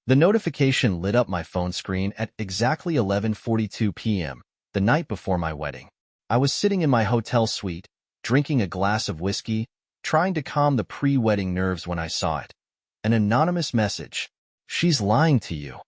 The notification lit up my phone screen at exactly 11:42 p.m., the night before my wedding. I was sitting in my hotel suite, drinking a glass of whiskey, trying to calm the pre-wedding nerves when I saw it. An anonymous message. "She's lying to you."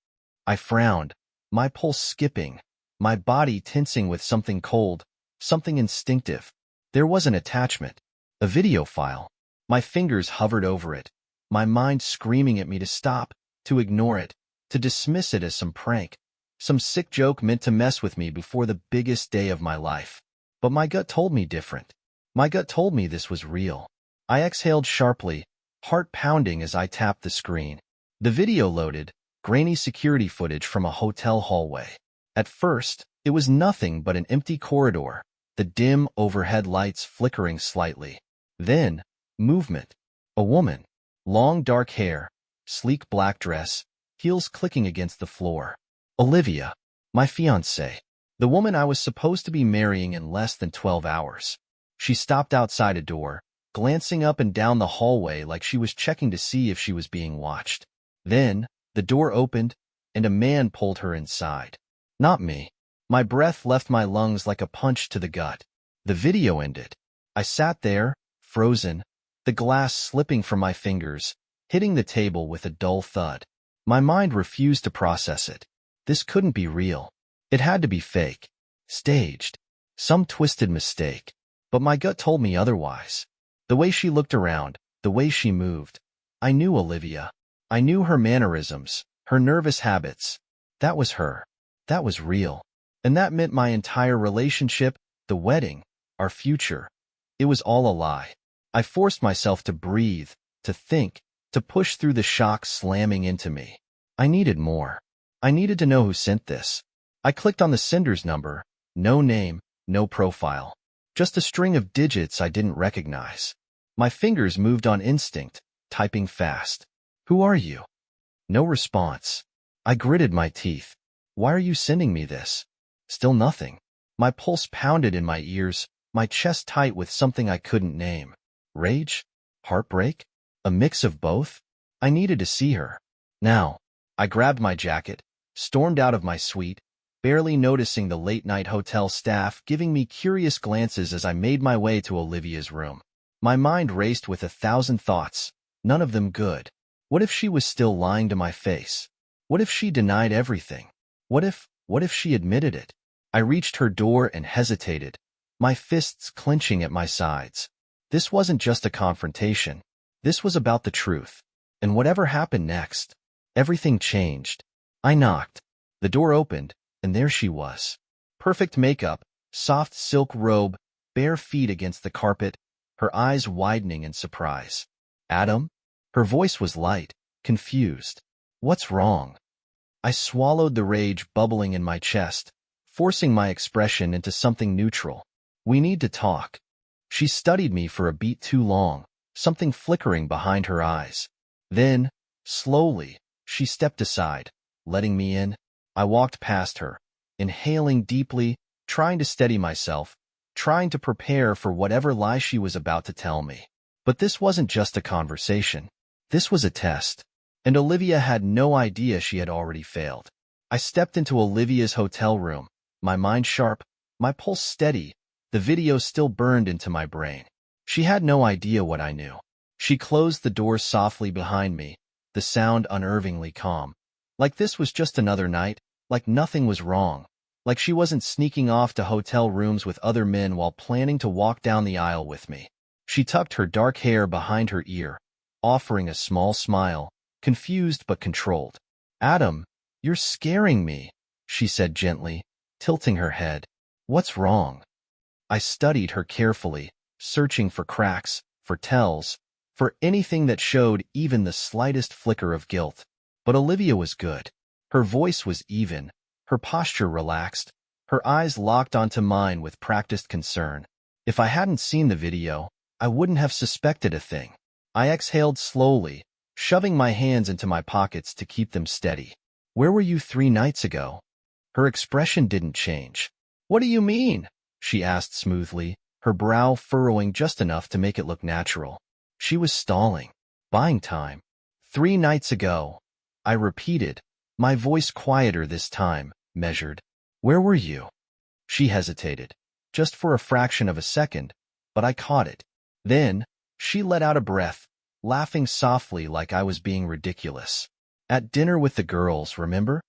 I frowned, my pulse skipping, my body tensing with something cold, something instinctive. There was an attachment, a video file. My fingers hovered over it, my mind screaming at me to stop, to ignore it, to dismiss it as some prank, some sick joke meant to mess with me before the biggest day of my life. But my gut told me different. My gut told me this was real. I exhaled sharply, heart pounding as I tapped the screen. The video loaded, grainy security footage from a hotel hallway. At first, it was nothing but an empty corridor, the dim overhead lights flickering slightly. Then, movement. A woman. Long dark hair, sleek black dress, heels clicking against the floor. Olivia, my fiancée. The woman I was supposed to be marrying in less than 12 hours. She stopped outside a door, glancing up and down the hallway like she was checking to see if she was being watched. Then, the door opened, and a man pulled her inside. Not me. My breath left my lungs like a punch to the gut. The video ended. I sat there, frozen, the glass slipping from my fingers, hitting the table with a dull thud. My mind refused to process it. This couldn't be real. It had to be fake. Staged. Some twisted mistake. But my gut told me otherwise. The way she looked around, the way she moved. I knew Olivia. I knew her mannerisms, her nervous habits. That was her. That was real. And that meant my entire relationship, the wedding, our future. It was all a lie. I forced myself to breathe, to think, to push through the shock slamming into me. I needed more. I needed to know who sent this. I clicked on the sender's number. No name, no profile. Just a string of digits I didn't recognize. My fingers moved on instinct, typing fast. "Who are you?" No response. I gritted my teeth. "Why are you sending me this?" Still nothing. My pulse pounded in my ears, my chest tight with something I couldn't name. Rage? Heartbreak? A mix of both? I needed to see her. Now. I grabbed my jacket, stormed out of my suite, barely noticing the late-night hotel staff giving me curious glances as I made my way to Olivia's room. My mind raced with 1,000 thoughts, none of them good. What if she was still lying to my face? What if she denied everything? What if she admitted it? I reached her door and hesitated, my fists clenching at my sides. This wasn't just a confrontation. This was about the truth. And whatever happened next, everything changed. I knocked. The door opened, and there she was. Perfect makeup, soft silk robe, bare feet against the carpet, her eyes widening in surprise. "Adam?" Her voice was light, confused. "What's wrong?" I swallowed the rage bubbling in my chest, forcing my expression into something neutral. "We need to talk." She studied me for a beat too long, something flickering behind her eyes. Then, slowly, she stepped aside, letting me in. I walked past her, inhaling deeply, trying to steady myself, trying to prepare for whatever lie she was about to tell me. But this wasn't just a conversation. This was a test. And Olivia had no idea she had already failed. I stepped into Olivia's hotel room, my mind sharp, my pulse steady, the video still burned into my brain. She had no idea what I knew. She closed the door softly behind me, the sound unnervingly calm. Like this was just another night, like nothing was wrong, like she wasn't sneaking off to hotel rooms with other men while planning to walk down the aisle with me. She tucked her dark hair behind her ear, offering a small smile, confused but controlled. "Adam, you're scaring me," she said gently, tilting her head. "What's wrong?" I studied her carefully, searching for cracks, for tells, for anything that showed even the slightest flicker of guilt. But Olivia was good. Her voice was even, her posture relaxed, her eyes locked onto mine with practiced concern. If I hadn't seen the video, I wouldn't have suspected a thing. I exhaled slowly, shoving my hands into my pockets to keep them steady. "Where were you 3 nights ago?" Her expression didn't change. "What do you mean?" she asked smoothly, her brow furrowing just enough to make it look natural. She was stalling, buying time. 3 nights ago. I repeated, my voice quieter this time, measured. Where were you? She hesitated, just for a fraction of a second, but I caught it. Then, she let out a breath, laughing softly like I was being ridiculous. At dinner with the girls, remember?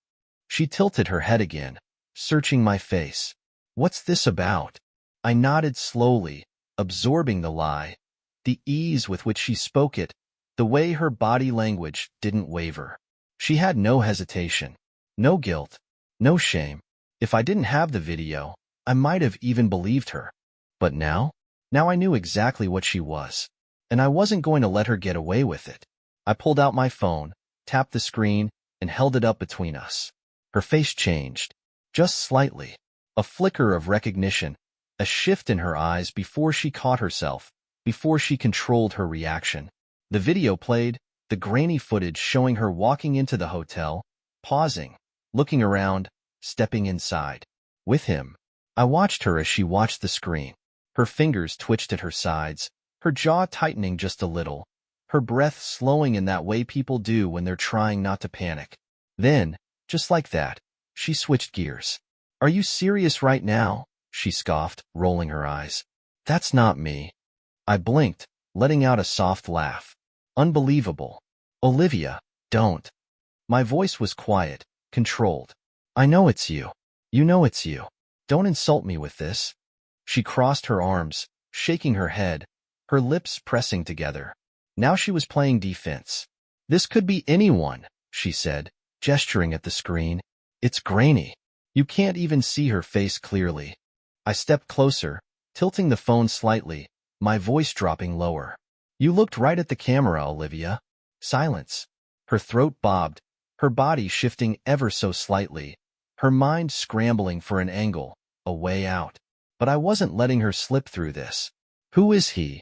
She tilted her head again, searching my face. What's this about? I nodded slowly, absorbing the lie. The ease with which she spoke it, the way her body language didn't waver. She had no hesitation, no guilt, no shame. If I didn't have the video, I might have even believed her. But now I knew exactly what she was, and I wasn't going to let her get away with it. I pulled out my phone, tapped the screen, and held it up between us. Her face changed, just slightly. A flicker of recognition, a shift in her eyes before she caught herself, before she controlled her reaction. The video played, the grainy footage showing her walking into the hotel, pausing, looking around, stepping inside. With him. I watched her as she watched the screen. Her fingers twitched at her sides, her jaw tightening just a little, her breath slowing in that way people do when they're trying not to panic. Then, just like that, she switched gears. Are you serious right now? She scoffed, rolling her eyes. That's not me. I blinked, letting out a soft laugh. Unbelievable. Olivia, don't. My voice was quiet, controlled. I know it's you. You know it's you. Don't insult me with this. She crossed her arms, shaking her head, her lips pressing together. Now she was playing defense. This could be anyone, she said, gesturing at the screen. It's grainy. You can't even see her face clearly. I stepped closer, tilting the phone slightly, my voice dropping lower. You looked right at the camera, Olivia. Silence. Her throat bobbed, her body shifting ever so slightly, her mind scrambling for an angle, a way out. But I wasn't letting her slip through this. Who is he?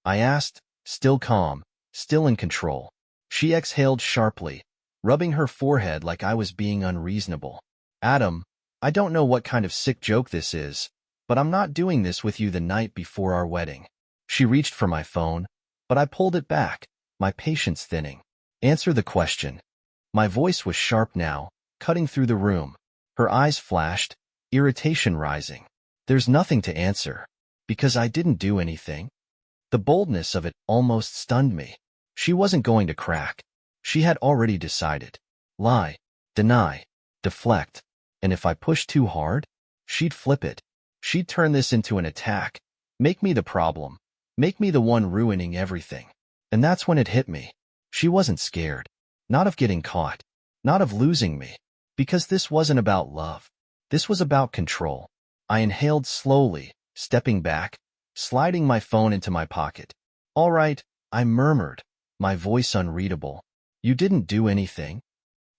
I asked, still calm, still in control. She exhaled sharply, rubbing her forehead like I was being unreasonable. Adam, I don't know what kind of sick joke this is, but I'm not doing this with you the night before our wedding. She reached for my phone, but I pulled it back, my patience thinning. Answer the question. My voice was sharp now, cutting through the room. Her eyes flashed, irritation rising. There's nothing to answer, because I didn't do anything. The boldness of it almost stunned me. She wasn't going to crack. She had already decided. Lie, deny, deflect. And if I pushed too hard, she'd flip it. She'd turn this into an attack, make me the problem, make me the one ruining everything. And that's when it hit me. She wasn't scared. Not of getting caught. Not of losing me. Because this wasn't about love. This was about control. I inhaled slowly, stepping back, sliding my phone into my pocket. All right, I murmured, my voice unreadable. You didn't do anything?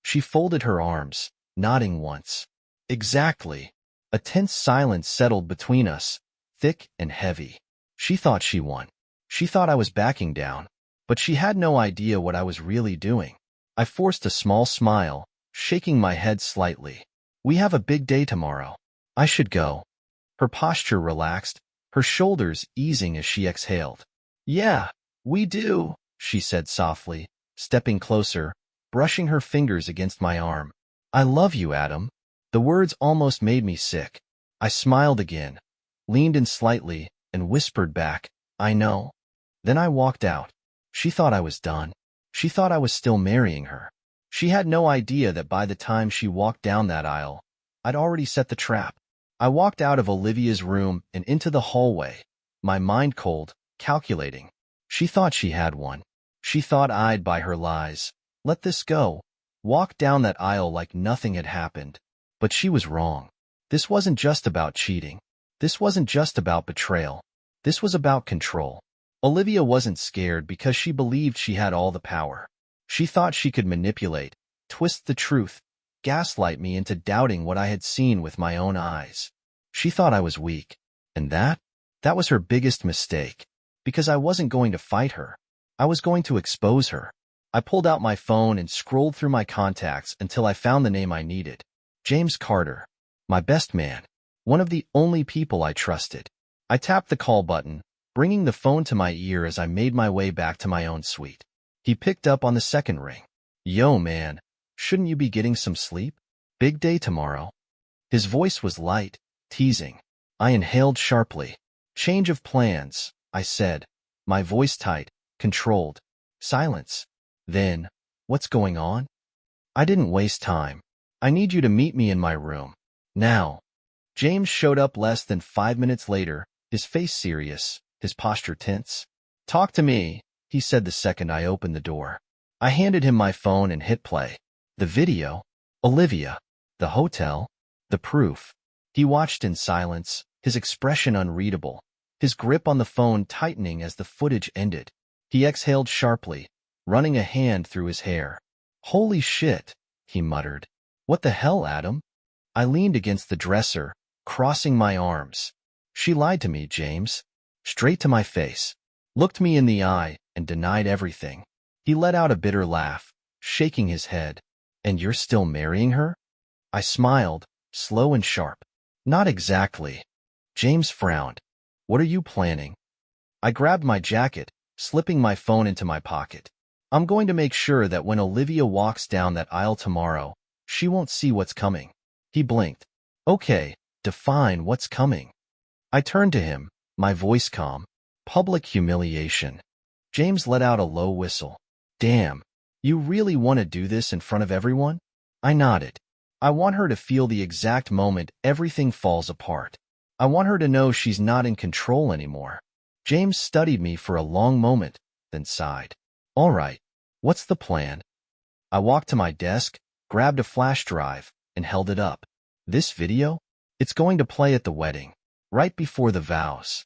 She folded her arms, nodding once. Exactly. A tense silence settled between us, thick and heavy. She thought she won. She thought I was backing down, but she had no idea what I was really doing. I forced a small smile, shaking my head slightly. We have a big day tomorrow. I should go. Her posture relaxed, her shoulders easing as she exhaled. Yeah, we do, she said softly, stepping closer, brushing her fingers against my arm. I love you, Adam. The words almost made me sick. I smiled again, leaned in slightly, and whispered back, I know. Then I walked out. She thought I was done. She thought I was still marrying her. She had no idea that by the time she walked down that aisle, I'd already set the trap. I walked out of Olivia's room and into the hallway, my mind cold, calculating. She thought she had one. She thought I'd, by her lies, let this go, walk down that aisle like nothing had happened. But she was wrong. This wasn't just about cheating. This wasn't just about betrayal. This was about control. Olivia wasn't scared because she believed she had all the power. She thought she could manipulate, twist the truth, gaslight me into doubting what I had seen with my own eyes. She thought I was weak. And that was her biggest mistake. Because I wasn't going to fight her. I was going to expose her. I pulled out my phone and scrolled through my contacts until I found the name I needed. James Carter. My best man. One of the only people I trusted. I tapped the call button, bringing the phone to my ear as I made my way back to my own suite. He picked up on the second ring. Yo, man, Shouldn't you be getting some sleep? Big day tomorrow. His voice was light, teasing. I inhaled sharply. Change of plans, I said, my voice tight, controlled. Silence. Then, what's going on? I didn't waste time. I need you to meet me in my room. Now. James showed up less than 5 minutes later, his face serious, his posture tense. Talk to me, he said the second I opened the door. I handed him my phone and hit play. The video, Olivia, the hotel, the proof. He watched in silence, his expression unreadable, his grip on the phone tightening as the footage ended. He exhaled sharply, running a hand through his hair. Holy shit, he muttered. What the hell, Adam? I leaned against the dresser, crossing my arms. She lied to me, James. Straight to my face. Looked me in the eye and denied everything. He let out a bitter laugh, shaking his head. And you're still marrying her? I smiled, slow and sharp. Not exactly. James frowned. What are you planning? I grabbed my jacket, slipping my phone into my pocket. I'm going to make sure that when Olivia walks down that aisle tomorrow, she won't see what's coming. He blinked. Okay, define what's coming. I turned to him, my voice calm. Public humiliation. James let out a low whistle. Damn, you really want to do this in front of everyone? I nodded. I want her to feel the exact moment everything falls apart. I want her to know she's not in control anymore. James studied me for a long moment, then sighed. All right, what's the plan? I walked to my desk, grabbed a flash drive, and held it up. This video? It's going to play at the wedding, right before the vows.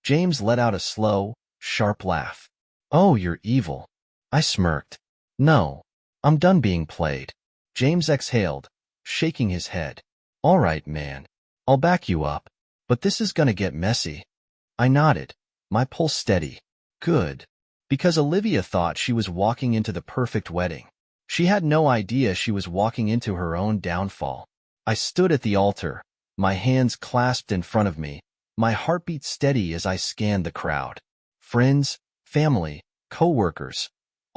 James let out a slow, sharp laugh. Oh, you're evil. I smirked. No, I'm done being played. James exhaled, shaking his head. All right, man. I'll back you up. But this is gonna get messy. I nodded, my pulse steady. Good. Because Olivia thought she was walking into the perfect wedding. She had no idea she was walking into her own downfall. I stood at the altar, my hands clasped in front of me, my heartbeat steady as I scanned the crowd. Friends, family, co-workers,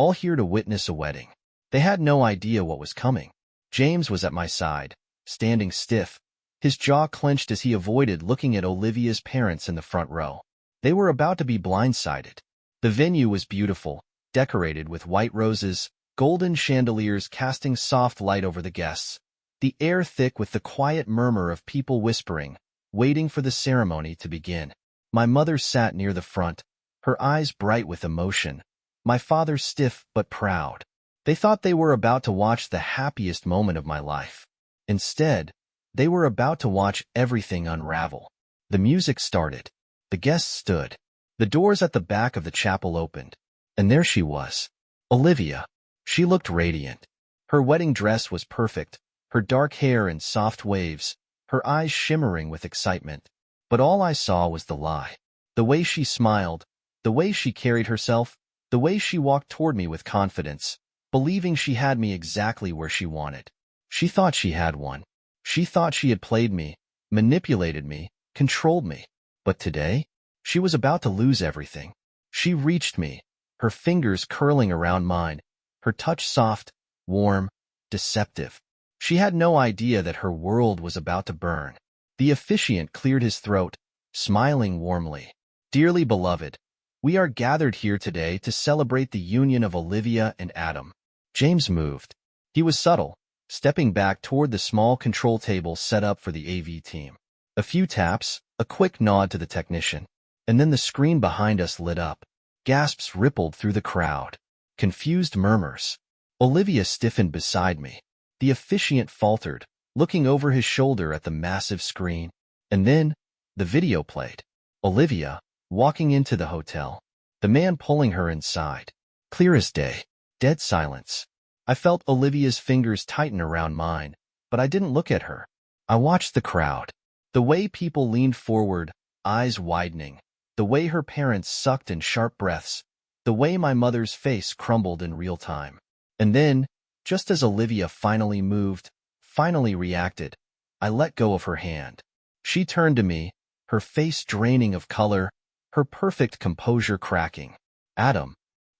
all here to witness a wedding. They had no idea what was coming. James was at my side, standing stiff, his jaw clenched as he avoided looking at Olivia's parents in the front row. They were about to be blindsided. The venue was beautiful, decorated with white roses, golden chandeliers casting soft light over the guests, the air thick with the quiet murmur of people whispering, waiting for the ceremony to begin. My mother sat near the front, her eyes bright with emotion, my father stiff but proud. They thought they were about to watch the happiest moment of my life. Instead, they were about to watch everything unravel. The music started. The guests stood. The doors at the back of the chapel opened. And there she was. Olivia. She looked radiant. Her wedding dress was perfect, her dark hair in soft waves, her eyes shimmering with excitement. But all I saw was the lie. The way she smiled, the way she carried herself, the way she walked toward me with confidence, believing she had me exactly where she wanted. She thought she had one. She thought she had played me, manipulated me, controlled me. But today, she was about to lose everything. She reached me, her fingers curling around mine, her touch soft, warm, deceptive. She had no idea that her world was about to burn. The officiant cleared his throat, smiling warmly. Dearly beloved, we are gathered here today to celebrate the union of Olivia and Adam. James moved. He was subtle, stepping back toward the small control table set up for the AV team. A few taps, a quick nod to the technician, and then the screen behind us lit up. Gasps rippled through the crowd. Confused murmurs. Olivia stiffened beside me. The officiant faltered, looking over his shoulder at the massive screen. And then, the video played. Olivia, walking into the hotel. The man pulling her inside. Clear as day. Dead silence. I felt Olivia's fingers tighten around mine, but I didn't look at her. I watched the crowd. The way people leaned forward, eyes widening. The way her parents sucked in sharp breaths. The way my mother's face crumbled in real time. And then, just as Olivia finally moved, finally reacted, I let go of her hand. She turned to me, her face draining of color, her perfect composure cracking. Adam.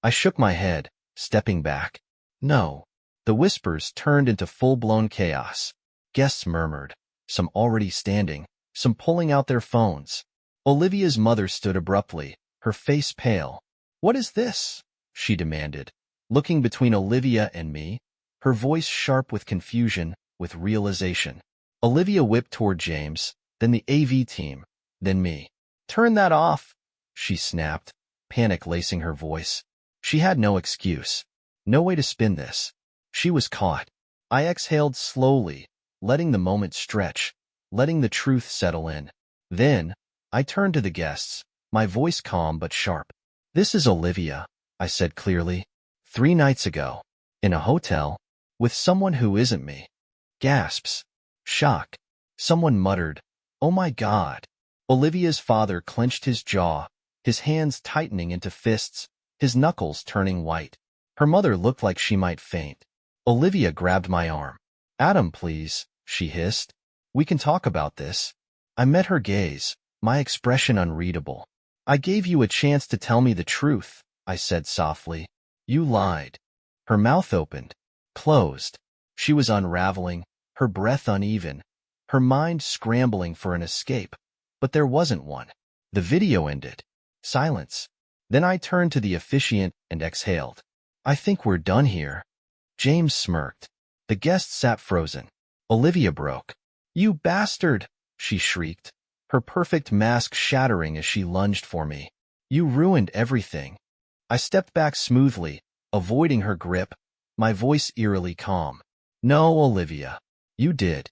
I shook my head, stepping back. No. The whispers turned into full-blown chaos. Guests murmured, some already standing, some pulling out their phones. Olivia's mother stood abruptly, her face pale. "What is this?" she demanded, looking between Olivia and me, her voice sharp with confusion, with realization. Olivia whipped toward James, then the AV team, then me. "Turn that off," she snapped, panic lacing her voice. She had no excuse, no way to spin this. She was caught. I exhaled slowly, letting the moment stretch, letting the truth settle in. Then, I turned to the guests, my voice calm but sharp. "This is Olivia," I said clearly. 3 nights ago, in a hotel, with someone who isn't me. Gasps. Shock. Someone muttered, "Oh my God." Olivia's father clenched his jaw, his hands tightening into fists, his knuckles turning white. Her mother looked like she might faint. Olivia grabbed my arm. "Adam, please," she hissed. "We can talk about this." I met her gaze, my expression unreadable. "I gave you a chance to tell me the truth," I said softly. "You lied." Her mouth opened, closed. She was unraveling, her breath uneven, her mind scrambling for an escape, but there wasn't one. The video ended. Silence. Then I turned to the officiant and exhaled. "I think we're done here." James smirked. The guests sat frozen. Olivia broke. "You bastard!" she shrieked, her perfect mask shattering as she lunged for me. "You ruined everything." I stepped back smoothly, avoiding her grip, my voice eerily calm. "No, Olivia. You did."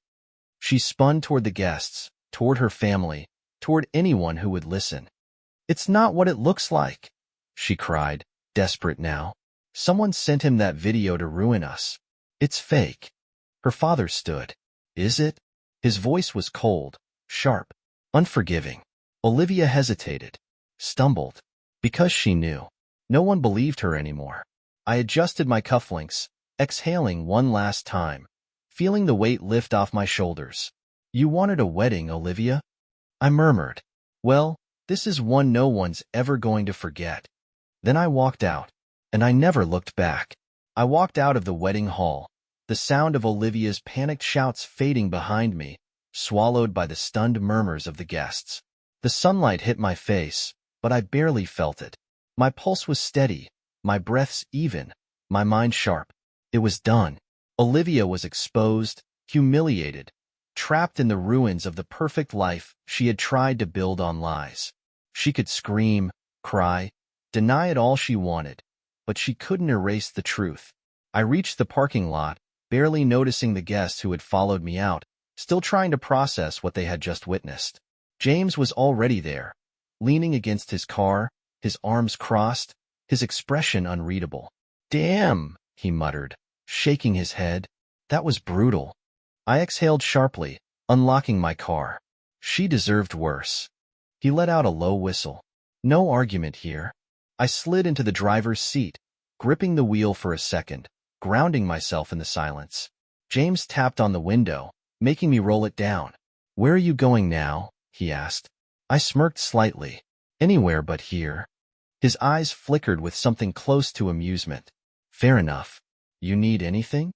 She spun toward the guests, toward her family, toward anyone who would listen. "It's not what it looks like," she cried, desperate now. "Someone sent him that video to ruin us. It's fake." Her father stood. "Is it?" His voice was cold, sharp, unforgiving. Olivia hesitated, stumbled, because she knew. No one believed her anymore. I adjusted my cufflinks, exhaling one last time, feeling the weight lift off my shoulders. "You wanted a wedding, Olivia?" I murmured. "Well, this is one no one's ever going to forget." Then I walked out, and I never looked back. I walked out of the wedding hall, the sound of Olivia's panicked shouts fading behind me, swallowed by the stunned murmurs of the guests. The sunlight hit my face, but I barely felt it. My pulse was steady, my breaths even, my mind sharp. It was done. Olivia was exposed, humiliated, trapped in the ruins of the perfect life she had tried to build on lies. She could scream, cry, deny it all she wanted, but she couldn't erase the truth. I reached the parking lot, barely noticing the guests who had followed me out, still trying to process what they had just witnessed. James was already there, leaning against his car, his arms crossed, his expression unreadable. "Damn," he muttered, shaking his head. "That was brutal." I exhaled sharply, unlocking my car. She deserved worse. He let out a low whistle. No argument here. I slid into the driver's seat, gripping the wheel for a second, grounding myself in the silence. James tapped on the window, making me roll it down. "Where are you going now?" he asked. I smirked slightly. "Anywhere but here." His eyes flickered with something close to amusement. "Fair enough. You need anything?"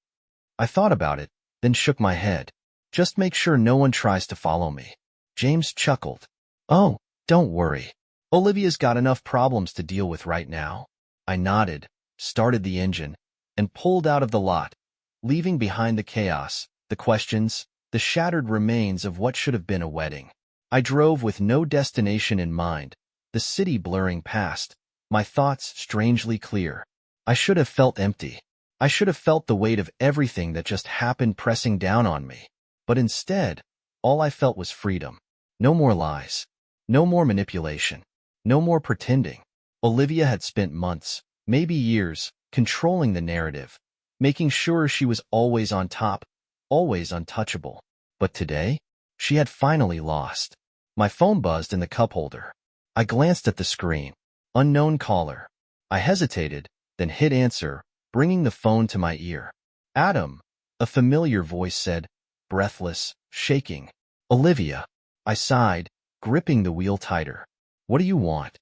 I thought about it, then shook my head. "Just make sure no one tries to follow me." James chuckled. "Oh, don't worry. Olivia's got enough problems to deal with right now." I nodded, started the engine, and pulled out of the lot, leaving behind the chaos, the questions, the shattered remains of what should have been a wedding. I drove with no destination in mind, the city blurring past, my thoughts strangely clear. I should have felt empty. I should have felt the weight of everything that just happened pressing down on me. But instead, all I felt was freedom. No more lies. No more manipulation. No more pretending. Olivia had spent months, maybe years, controlling the narrative, making sure she was always on top, always untouchable. But today, she had finally lost. My phone buzzed in the cup holder. I glanced at the screen. Unknown caller. I hesitated, then hit answer, bringing the phone to my ear. "Adam," a familiar voice said, breathless, shaking. "Olivia." I sighed, gripping the wheel tighter. "What do you want?"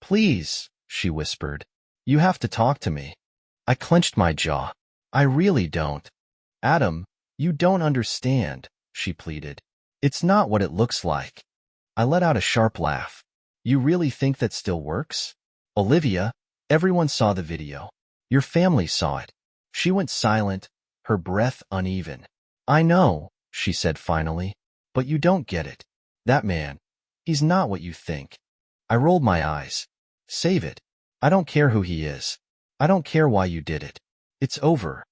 "Please," she whispered. "You have to talk to me." I clenched my jaw. I really don't. Adam, you don't understand, she pleaded. It's not what it looks like. I let out a sharp laugh. You really think that still works? Olivia, everyone saw the video. Your family saw it. She went silent, her breath uneven. I know, she said finally, but you don't get it. That man, he's not what you think. I rolled my eyes. Save it. I don't care who he is. I don't care why you did it. It's over.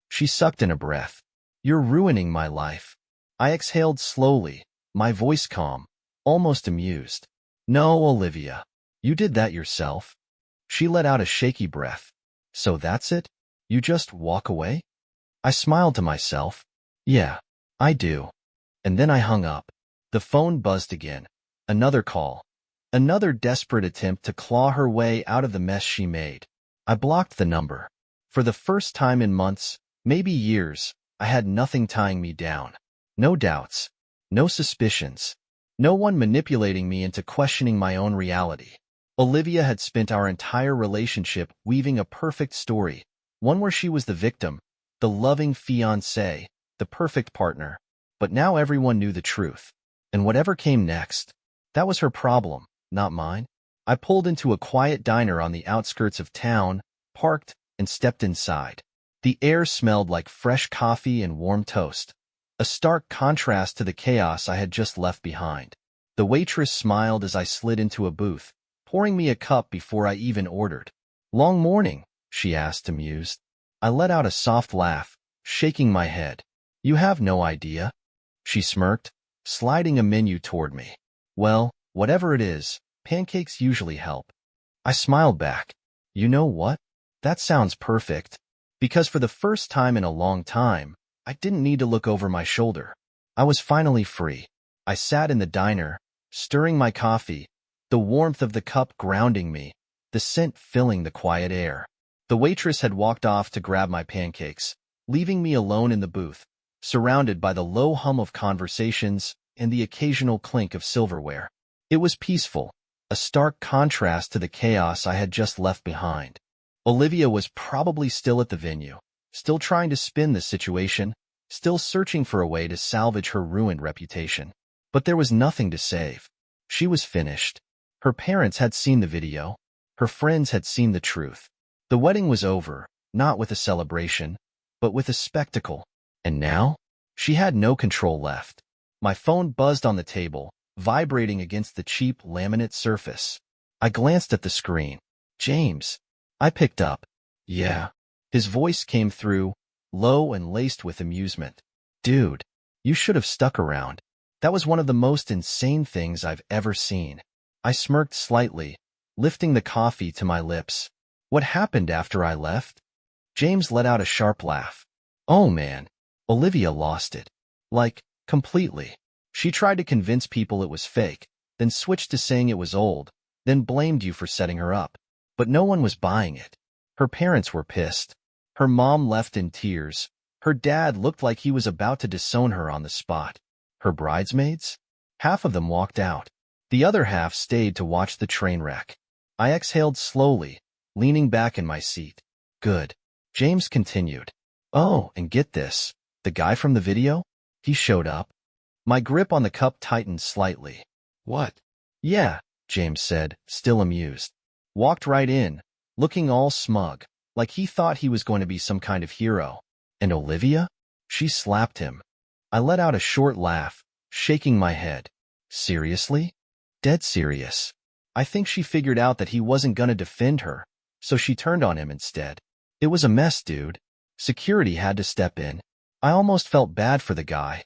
She sucked in a breath. You're ruining my life. I exhaled slowly, my voice calm, almost amused. No, Olivia. You did that yourself. She let out a shaky breath. So that's it? You just walk away? I smiled to myself. Yeah, I do. And then I hung up. The phone buzzed again. Another call. Another desperate attempt to claw her way out of the mess she made. I blocked the number. For the first time in months, maybe years, I had nothing tying me down. No doubts. No suspicions. No one manipulating me into questioning my own reality. Olivia had spent our entire relationship weaving a perfect story, one where she was the victim, the loving fiancé, the perfect partner. But now everyone knew the truth. And whatever came next, that was her problem, not mine. I pulled into a quiet diner on the outskirts of town, parked, and stepped inside. The air smelled like fresh coffee and warm toast, a stark contrast to the chaos I had just left behind. The waitress smiled as I slid into a booth, pouring me a cup before I even ordered. Long morning, she asked, amused. I let out a soft laugh, shaking my head. You have no idea. She smirked, sliding a menu toward me. Well, whatever it is, pancakes usually help. I smiled back. You know what? That sounds perfect. Because for the first time in a long time, I didn't need to look over my shoulder. I was finally free. I sat in the diner, stirring my coffee, the warmth of the cup grounding me, the scent filling the quiet air. The waitress had walked off to grab my pancakes, leaving me alone in the booth, surrounded by the low hum of conversations and the occasional clink of silverware. It was peaceful, a stark contrast to the chaos I had just left behind. Olivia was probably still at the venue, still trying to spin the situation, still searching for a way to salvage her ruined reputation. But there was nothing to save. She was finished. Her parents had seen the video. Her friends had seen the truth. The wedding was over, not with a celebration, but with a spectacle. And now? She had no control left. My phone buzzed on the table, vibrating against the cheap laminate surface. I glanced at the screen. James. I picked up. Yeah. His voice came through, low and laced with amusement. Dude, you should have stuck around. That was one of the most insane things I've ever seen. I smirked slightly, lifting the coffee to my lips. What happened after I left? James let out a sharp laugh. Oh man, Olivia lost it. Like, completely. She tried to convince people it was fake, then switched to saying it was old, then blamed you for setting her up. But no one was buying it. Her parents were pissed. Her mom left in tears. Her dad looked like he was about to disown her on the spot. Her bridesmaids? Half of them walked out. The other half stayed to watch the train wreck. I exhaled slowly, leaning back in my seat. Good. James continued. Oh, and get this. The guy from the video? He showed up. My grip on the cup tightened slightly. What? Yeah, James said, still amused. Walked right in, looking all smug, like he thought he was going to be some kind of hero. And Olivia? She slapped him. I let out a short laugh, shaking my head. Seriously? Dead serious. I think she figured out that he wasn't gonna defend her, so she turned on him instead. It was a mess, dude. Security had to step in. I almost felt bad for the guy.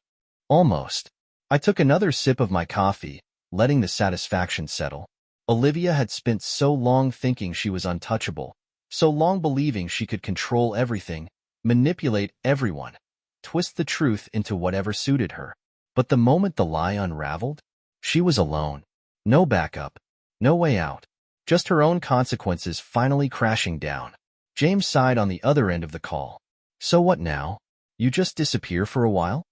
Almost. I took another sip of my coffee, letting the satisfaction settle. Olivia had spent so long thinking she was untouchable, so long believing she could control everything, manipulate everyone, twist the truth into whatever suited her. But the moment the lie unraveled, she was alone. No backup, no way out, just her own consequences finally crashing down. James sighed on the other end of the call. So what now? You just disappear for a while?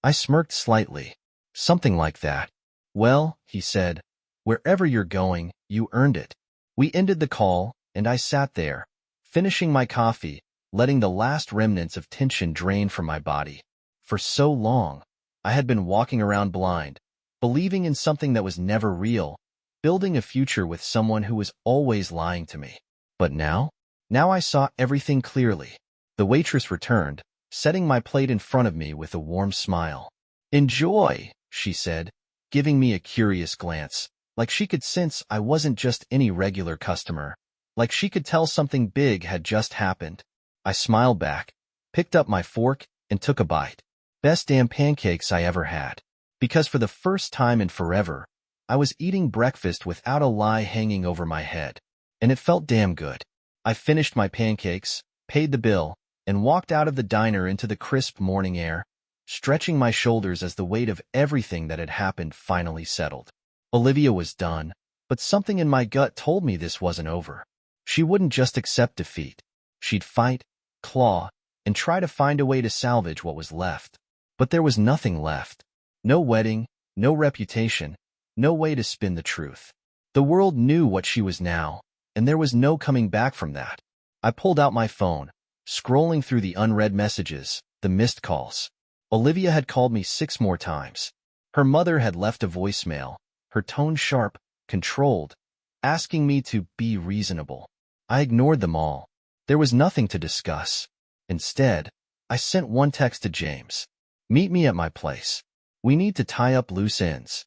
I smirked slightly. Something like that. Well, he said, wherever you're going, you earned it. We ended the call, and I sat there, finishing my coffee, letting the last remnants of tension drain from my body. For so long, I had been walking around blind, believing in something that was never real, building a future with someone who was always lying to me. But now I saw everything clearly. The waitress returned, setting my plate in front of me with a warm smile. "Enjoy," she said, giving me a curious glance, like she could sense I wasn't just any regular customer, like she could tell something big had just happened. I smiled back, picked up my fork, and took a bite. Best damn pancakes I ever had. Because for the first time in forever, I was eating breakfast without a lie hanging over my head. And it felt damn good. I finished my pancakes, paid the bill, and walked out of the diner into the crisp morning air, stretching my shoulders as the weight of everything that had happened finally settled. Olivia was done, but something in my gut told me this wasn't over. She wouldn't just accept defeat. She'd fight, claw, and try to find a way to salvage what was left. But there was nothing left. No wedding, no reputation, no way to spin the truth. The world knew what she was now, and there was no coming back from that. I pulled out my phone, scrolling through the unread messages, the missed calls. Olivia had called me 6 more times. Her mother had left a voicemail, her tone sharp, controlled, asking me to be reasonable. I ignored them all. There was nothing to discuss. Instead, I sent one text to James. "Meet me at my place. We need to tie up loose ends."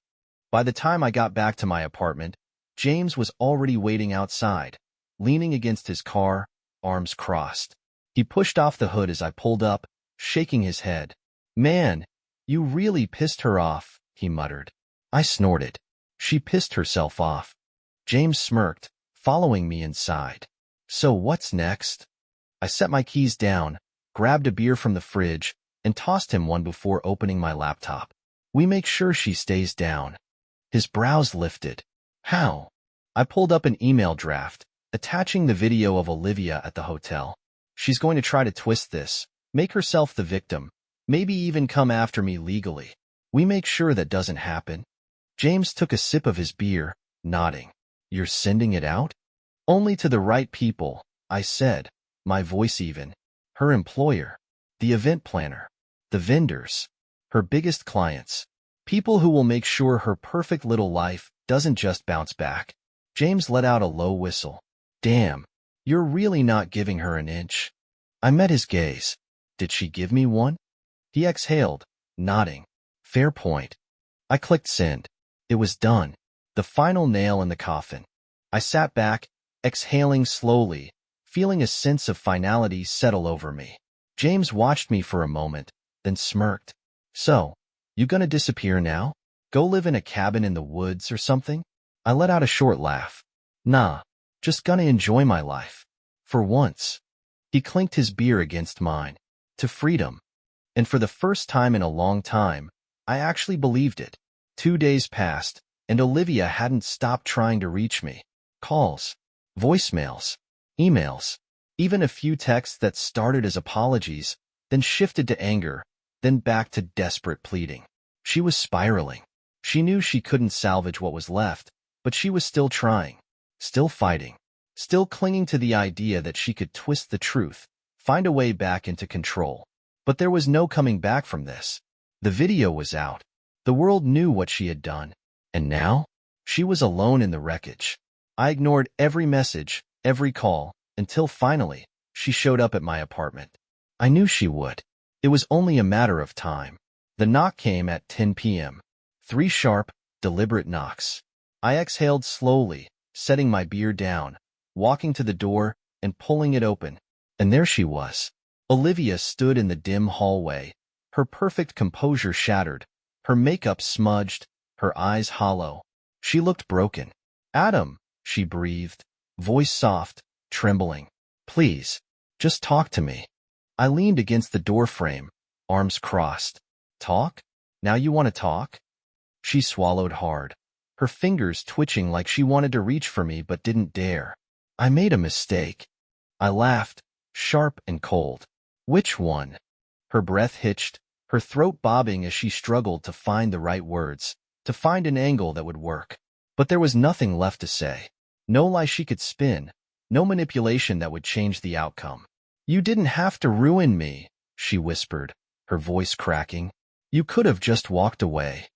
By the time I got back to my apartment, James was already waiting outside, leaning against his car, arms crossed. He pushed off the hood as I pulled up, shaking his head. "Man, you really pissed her off," he muttered. I snorted. "She pissed herself off." James smirked, following me inside. "So what's next?" I set my keys down, grabbed a beer from the fridge, and tossed him one before opening my laptop. "We make sure she stays down." His brows lifted. "How?" I pulled up an email draft, attaching the video of Olivia at the hotel. "She's going to try to twist this, make herself the victim, maybe even come after me legally. We make sure that doesn't happen." James took a sip of his beer, nodding. "You're sending it out?" "Only to the right people," I said, my voice even. "Her employer, the event planner, the vendors, her biggest clients, people who will make sure her perfect little life doesn't just bounce back." James let out a low whistle. "Damn, you're really not giving her an inch." I met his gaze. "Did she give me one?" He exhaled, nodding. "Fair point." I clicked send. It was done. The final nail in the coffin. I sat back, exhaling slowly, feeling a sense of finality settle over me. James watched me for a moment, then smirked. "So, you gonna disappear now? Go live in a cabin in the woods or something?" I let out a short laugh. "Nah, just gonna enjoy my life. For once." He clinked his beer against mine. "To freedom." And for the first time in a long time, I actually believed it. 2 days passed, and Olivia hadn't stopped trying to reach me. Calls, voicemails, emails, even a few texts that started as apologies, then shifted to anger, then back to desperate pleading. She was spiraling. She knew she couldn't salvage what was left, but she was still trying, still fighting, still clinging to the idea that she could twist the truth, find a way back into control. But there was no coming back from this. The video was out. The world knew what she had done. And now, she was alone in the wreckage. I ignored every message, every call, until finally, she showed up at my apartment. I knew she would. It was only a matter of time. The knock came at 10 p.m. 3 sharp, deliberate knocks. I exhaled slowly, setting my beer down, walking to the door, and pulling it open. And there she was. Olivia stood in the dim hallway, her perfect composure shattered, her makeup smudged, her eyes hollow. She looked broken. "Adam," she breathed, voice soft, trembling. "Please, just talk to me." I leaned against the doorframe, arms crossed. "Talk? Now you want to talk?" She swallowed hard, her fingers twitching like she wanted to reach for me but didn't dare. "I made a mistake." I laughed, sharp and cold. "Which one?" Her breath hitched, her throat bobbing as she struggled to find the right words, to find an angle that would work. But there was nothing left to say. No lie she could spin, no manipulation that would change the outcome. You didn't have to ruin me, she whispered, her voice cracking. You could have just walked away.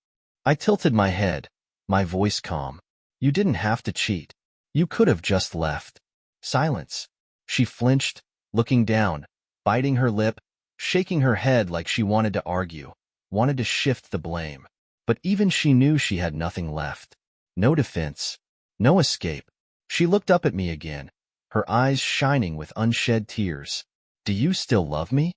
I tilted my head, my voice calm. You didn't have to cheat. You could have just left. Silence. She flinched, looking down, biting her lip, shaking her head like she wanted to argue, wanted to shift the blame. But even she knew she had nothing left. No defense. No escape. She looked up at me again, her eyes shining with unshed tears. Do you still love me?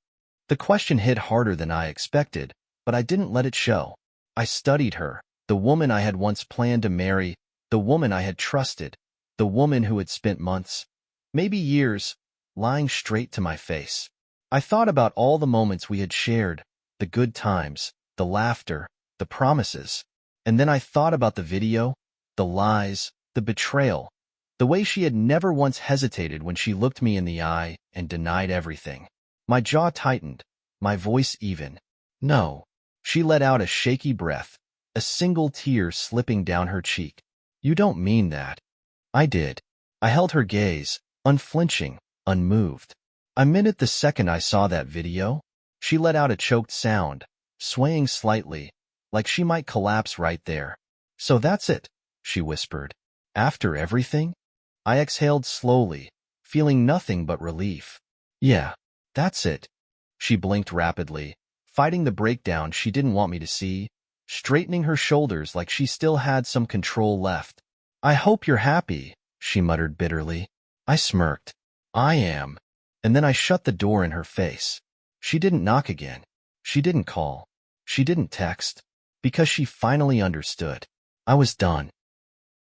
The question hit harder than I expected, but I didn't let it show. I studied her, the woman I had once planned to marry, the woman I had trusted, the woman who had spent months, maybe years, lying straight to my face. I thought about all the moments we had shared, the good times, the laughter, the promises. And then I thought about the video, the lies, the betrayal, the way she had never once hesitated when she looked me in the eye and denied everything. My jaw tightened, my voice even. No. She let out a shaky breath, a single tear slipping down her cheek. You don't mean that. I did. I held her gaze, unflinching, unmoved. I meant it the second I saw that video. She let out a choked sound, swaying slightly, like she might collapse right there. So that's it, she whispered. After everything? I exhaled slowly, feeling nothing but relief. Yeah, that's it. She blinked rapidly, fighting the breakdown she didn't want me to see, straightening her shoulders like she still had some control left. I hope you're happy, she muttered bitterly. I smirked. I am. And then I shut the door in her face. She didn't knock again. She didn't call. She didn't text. Because she finally understood. I was done.